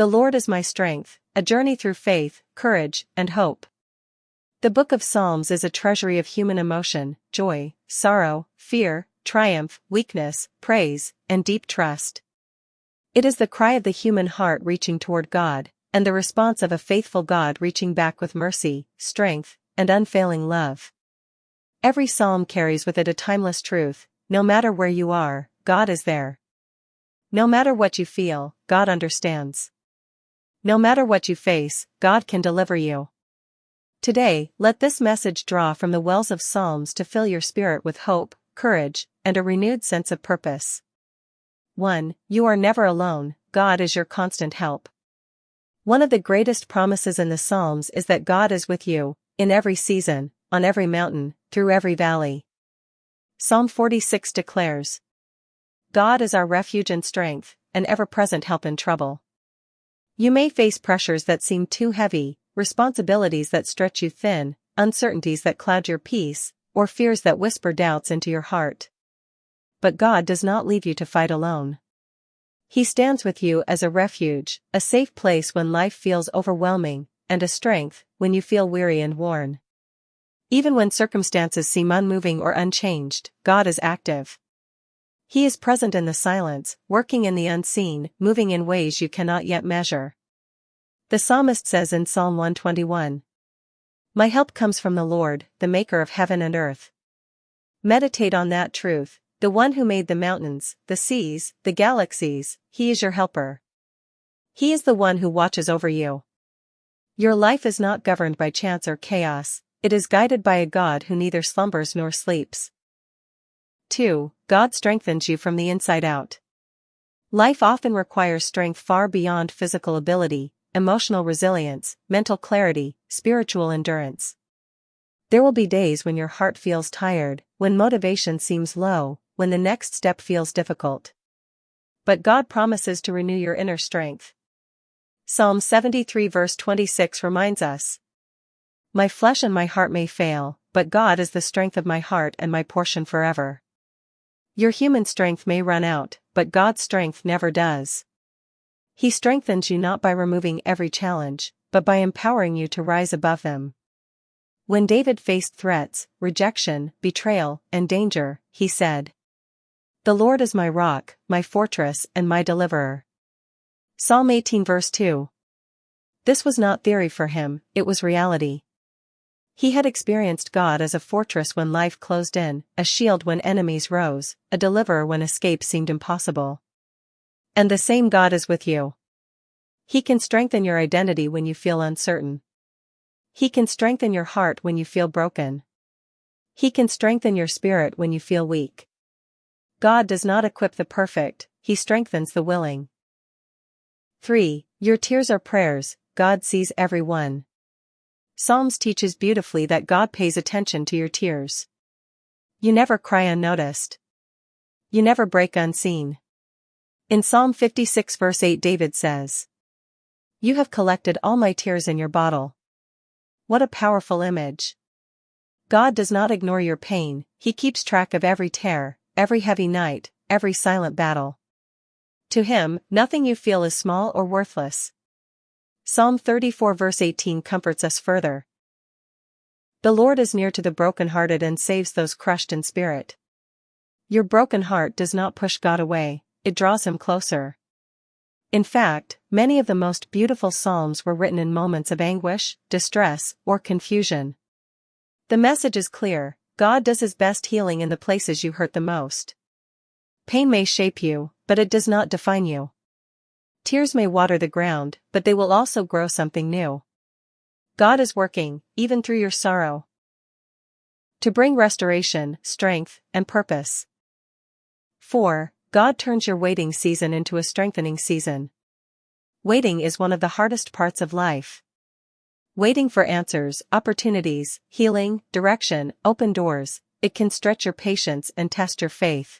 The Lord is my strength, a journey through faith, courage, and hope. The Book of Psalms is a treasury of human emotion, joy, sorrow, fear, triumph, weakness, praise, and deep trust. It is the cry of the human heart reaching toward God, and the response of a faithful God reaching back with mercy, strength, and unfailing love. Every psalm carries with it a timeless truth: no matter where you are, God is there. No matter what you feel, God understands. No matter what you face, God can deliver you. Today, let this message draw from the wells of Psalms to fill your spirit with hope, courage, and a renewed sense of purpose. 1. You are never alone, God is your constant help. One of the greatest promises in the Psalms is that God is with you, in every season, on every mountain, through every valley. Psalm 46 declares, God is our refuge and strength, an ever-present help in trouble. You may face pressures that seem too heavy, responsibilities that stretch you thin, uncertainties that cloud your peace, or fears that whisper doubts into your heart. But God does not leave you to fight alone. He stands with you as a refuge, a safe place when life feels overwhelming, and a strength when you feel weary and worn. Even when circumstances seem unmoving or unchanged, God is active. He is present in the silence, working in the unseen, moving in ways you cannot yet measure. The psalmist says in Psalm 121, My help comes from the Lord, the maker of heaven and earth. Meditate on that truth: the one who made the mountains, the seas, the galaxies, He is your helper. He is the one who watches over you. Your life is not governed by chance or chaos, it is guided by a God who neither slumbers nor sleeps. 2. God strengthens you from the inside out. Life often requires strength far beyond physical ability, emotional resilience, mental clarity, spiritual endurance. There will be days when your heart feels tired, when motivation seems low, when the next step feels difficult. But God promises to renew your inner strength. Psalm 73 verse 26 reminds us, My flesh and my heart may fail, but God is the strength of my heart and my portion forever. Your human strength may run out, but God's strength never does. He strengthens you not by removing every challenge, but by empowering you to rise above them. When David faced threats, rejection, betrayal, and danger, he said, The Lord is my rock, my fortress, and my deliverer. Psalm 18 verse 2. This was not theory for him, it was reality. He had experienced God as a fortress when life closed in, a shield when enemies rose, a deliverer when escape seemed impossible. And the same God is with you. He can strengthen your identity when you feel uncertain. He can strengthen your heart when you feel broken. He can strengthen your spirit when you feel weak. God does not equip the perfect, He strengthens the willing. 3. Your tears are prayers, God sees every one. Psalms teaches beautifully that God pays attention to your tears. You never cry unnoticed. You never break unseen. In Psalm 56 verse 8 David says, You have collected all my tears in your bottle. What a powerful image. God does not ignore your pain, He keeps track of every tear, every heavy night, every silent battle. To Him, nothing you feel is small or worthless. Psalm 34 verse 18 comforts us further. The Lord is near to the brokenhearted and saves those crushed in spirit. Your broken heart does not push God away, it draws Him closer. In fact, many of the most beautiful psalms were written in moments of anguish, distress, or confusion. The message is clear: God does His best healing in the places you hurt the most. Pain may shape you, but it does not define you. Tears may water the ground, but they will also grow something new. God is working, even through your sorrow, to bring restoration, strength, and purpose. 4. God turns your waiting season into a strengthening season. Waiting is one of the hardest parts of life. Waiting for answers, opportunities, healing, direction, open doors, it can stretch your patience and test your faith.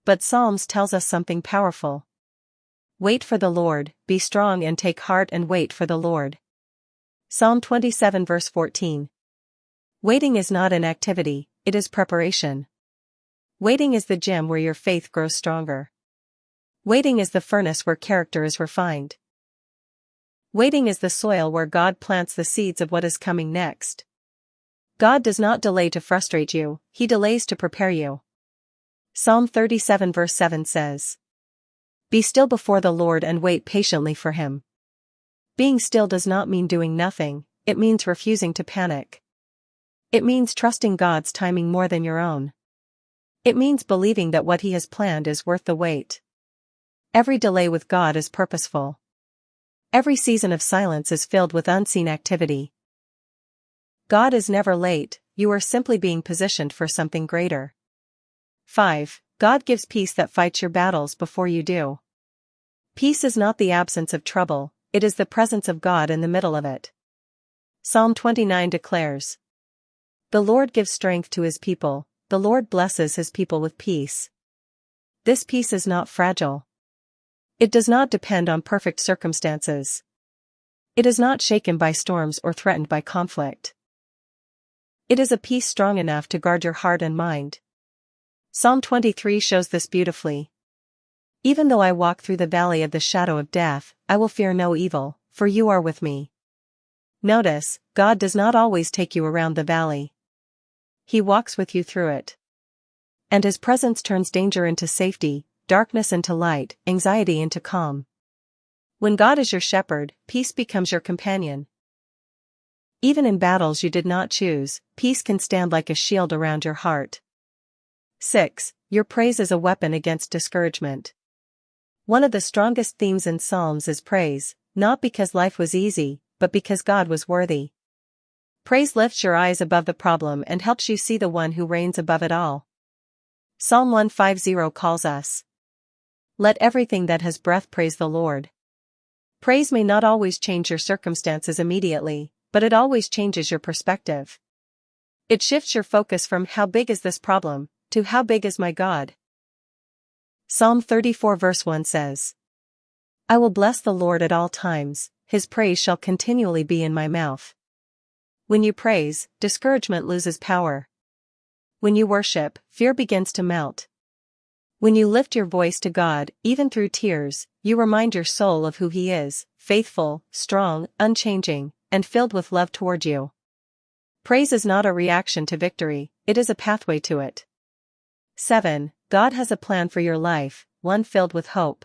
But Psalms tells us something powerful. Wait for the Lord, be strong and take heart and wait for the Lord. Psalm 27 verse 14. Waiting is not inactivity, it is preparation. Waiting is the gym where your faith grows stronger. Waiting is the furnace where character is refined. Waiting is the soil where God plants the seeds of what is coming next. God does not delay to frustrate you, He delays to prepare you. Psalm 37 verse 7 says, "Be still before the Lord and wait patiently for Him." Being still does not mean doing nothing, it means refusing to panic. It means trusting God's timing more than your own. It means believing that what He has planned is worth the wait. Every delay with God is purposeful. Every season of silence is filled with unseen activity. God is never late, you are simply being positioned for something greater. 5. God gives peace that fights your battles before you do. Peace is not the absence of trouble, it is the presence of God in the middle of it. Psalm 29 declares, "The Lord gives strength to His people, the Lord blesses His people with peace." This peace is not fragile. It does not depend on perfect circumstances. It is not shaken by storms or threatened by conflict. It is a peace strong enough to guard your heart and mind. Psalm 23 shows this beautifully. "Even though I walk through the valley of the shadow of death, I will fear no evil, for you are with me." Notice, God does not always take you around the valley. He walks with you through it. And His presence turns danger into safety, darkness into light, anxiety into calm. When God is your shepherd, peace becomes your companion. Even in battles you did not choose, peace can stand like a shield around your heart. 6. Your praise is a weapon against discouragement. One of the strongest themes in Psalms is praise, not because life was easy, but because God was worthy. Praise lifts your eyes above the problem and helps you see the one who reigns above it all. Psalm 150 calls us, "Let everything that has breath praise the Lord." Praise may not always change your circumstances immediately, but it always changes your perspective. It shifts your focus from "how big is this problem" to "how big is my God." Psalm 34 verse 1 says, "I will bless the Lord at all times, His praise shall continually be in my mouth." When you praise, discouragement loses power. When you worship, fear begins to melt. When you lift your voice to God, even through tears, you remind your soul of who He is, faithful, strong, unchanging, and filled with love toward you. Praise is not a reaction to victory, it is a pathway to it. 7. God has a plan for your life, one filled with hope.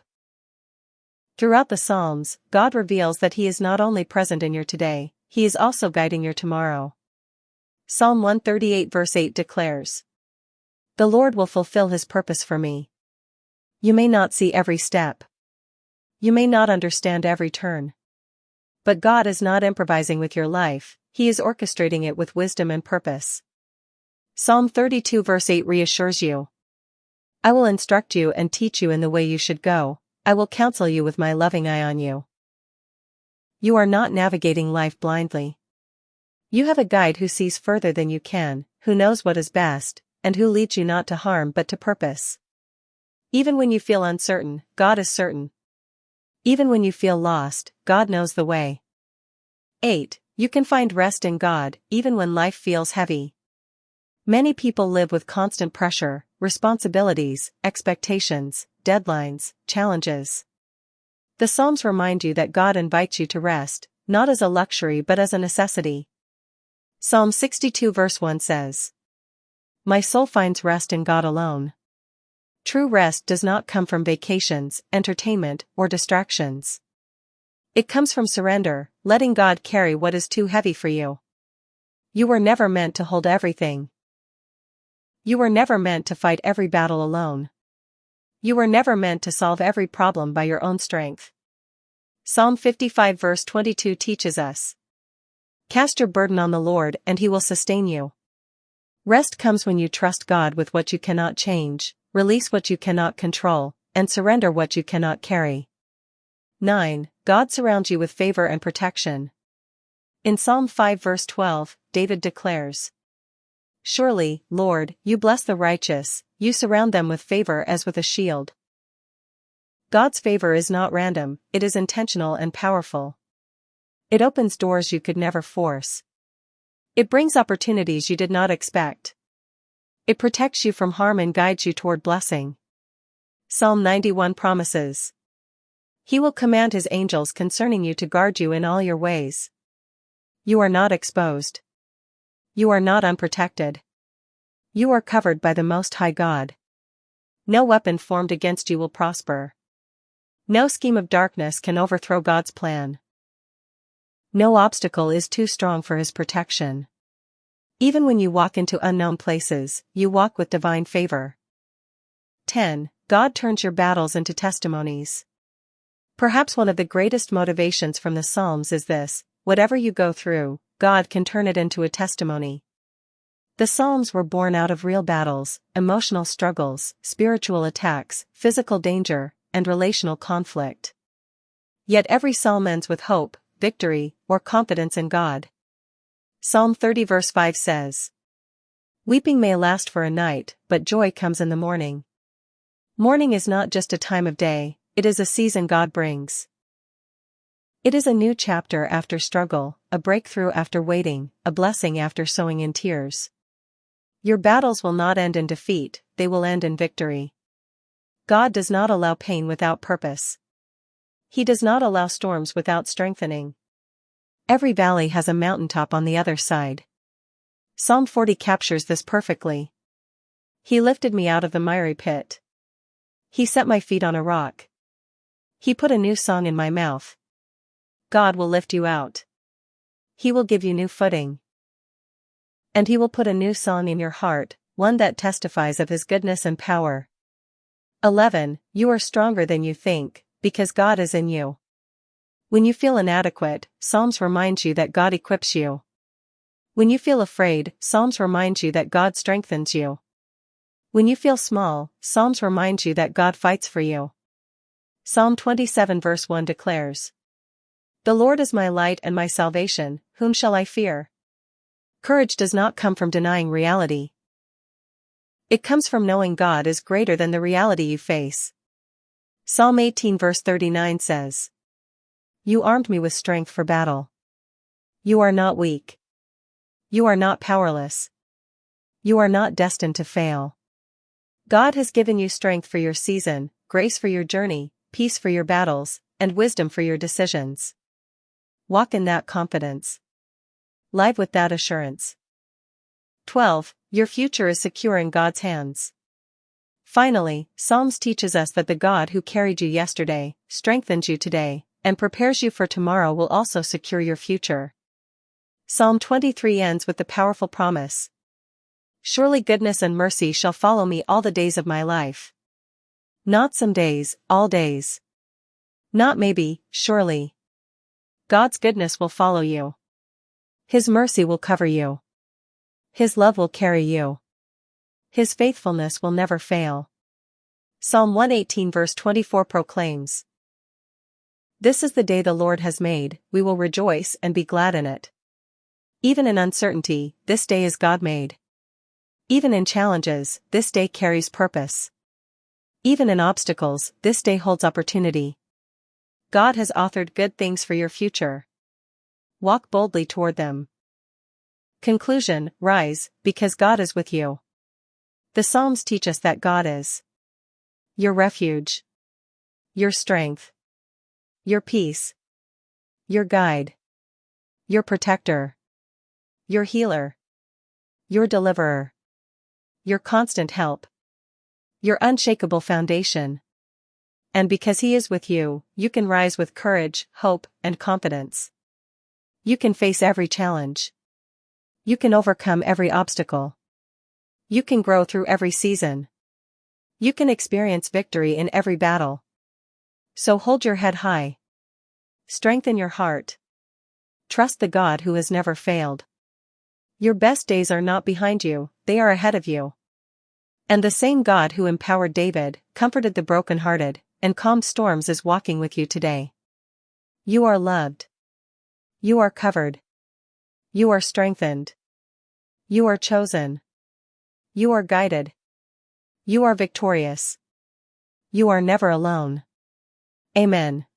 Throughout the Psalms, God reveals that He is not only present in your today, He is also guiding your tomorrow. Psalm 138 verse 8 declares, "The Lord will fulfill His purpose for me." You may not see every step. You may not understand every turn. But God is not improvising with your life, He is orchestrating it with wisdom and purpose. Psalm 32 verse 8 reassures you, "I will instruct you and teach you in the way you should go, I will counsel you with my loving eye on you." You are not navigating life blindly. You have a guide who sees further than you can, who knows what is best, and who leads you not to harm but to purpose. Even when you feel uncertain, God is certain. Even when you feel lost, God knows the way. 8. You can find rest in God, even when life feels heavy. Many people live with constant pressure, responsibilities, expectations, deadlines, challenges. The Psalms remind you that God invites you to rest, not as a luxury but as a necessity. Psalm 62 verse 1 says, "My soul finds rest in God alone." True rest does not come from vacations, entertainment, or distractions. It comes from surrender, letting God carry what is too heavy for you. You were never meant to hold everything. You were never meant to fight every battle alone. You were never meant to solve every problem by your own strength. Psalm 55 verse 22 teaches us, "Cast your burden on the Lord and He will sustain you." Rest comes when you trust God with what you cannot change, release what you cannot control, and surrender what you cannot carry. 9. God surrounds you with favor and protection. In Psalm 5 verse 12, David declares, "Surely, Lord, you bless the righteous, you surround them with favor as with a shield." God's favor is not random, it is intentional and powerful. It opens doors you could never force. It brings opportunities you did not expect. It protects you from harm and guides you toward blessing. Psalm 91 promises, He will command his angels concerning you to guard you in all your ways. You are not exposed. You are not unprotected. You are covered by the Most High God. No weapon formed against you will prosper. No scheme of darkness can overthrow God's plan. No obstacle is too strong for His protection. Even when you walk into unknown places, you walk with divine favor. 10. God turns your battles into testimonies. Perhaps one of the greatest motivations from the Psalms is this: whatever you go through, God can turn it into a testimony. The Psalms were born out of real battles, emotional struggles, spiritual attacks, physical danger, and relational conflict. Yet every psalm ends with hope, victory, or confidence in God. Psalm 30 verse 5 says, "Weeping may last for a night, but joy comes in the morning." Morning is not just a time of day, it is a season God brings. It is a new chapter after struggle, a breakthrough after waiting, a blessing after sowing in tears. Your battles will not end in defeat, they will end in victory. God does not allow pain without purpose. He does not allow storms without strengthening. Every valley has a mountaintop on the other side. Psalm 40 captures this perfectly. He lifted me out of the miry pit. He set my feet on a rock. He put a new song in my mouth. God will lift you out. He will give you new footing. And He will put a new song in your heart, one that testifies of His goodness and power. 11. You are stronger than you think, because God is in you. When you feel inadequate, Psalms remind you that God equips you. When you feel afraid, Psalms remind you that God strengthens you. When you feel small, Psalms remind you that God fights for you. Psalm 27 verse 1 declares, "The Lord is my light and my salvation, whom shall I fear?" Courage does not come from denying reality. It comes from knowing God is greater than the reality you face. Psalm 18 verse 39 says, "You armed me with strength for battle." You are not weak. You are not powerless. You are not destined to fail. God has given you strength for your season, grace for your journey, peace for your battles, and wisdom for your decisions. Walk in that confidence. Live with that assurance. 12. Your future is secure in God's hands. Finally, Psalms teaches us that the God who carried you yesterday, strengthens you today, and prepares you for tomorrow will also secure your future. Psalm 23 ends with the powerful promise, "Surely goodness and mercy shall follow me all the days of my life." Not some days, all days. Not maybe, surely. God's goodness will follow you. His mercy will cover you. His love will carry you. His faithfulness will never fail. Psalm 118 verse 24 proclaims, "This is the day the Lord has made, we will rejoice and be glad in it." Even in uncertainty, this day is God-made. Even in challenges, this day carries purpose. Even in obstacles, this day holds opportunity. God has authored good things for your future. Walk boldly toward them. Conclusion: rise, because God is with you. The Psalms teach us that God is your refuge, your strength, your peace, your guide, your protector, your healer, your deliverer, your constant help, your unshakable foundation. And because He is with you, you can rise with courage, hope, and confidence. You can face every challenge. You can overcome every obstacle. You can grow through every season. You can experience victory in every battle. So hold your head high. Strengthen your heart. Trust the God who has never failed. Your best days are not behind you, they are ahead of you. And the same God who empowered David, comforted the brokenhearted, and calmed storms is walking with you today. You are loved. You are covered. You are strengthened. You are chosen. You are guided. You are victorious. You are never alone. Amen.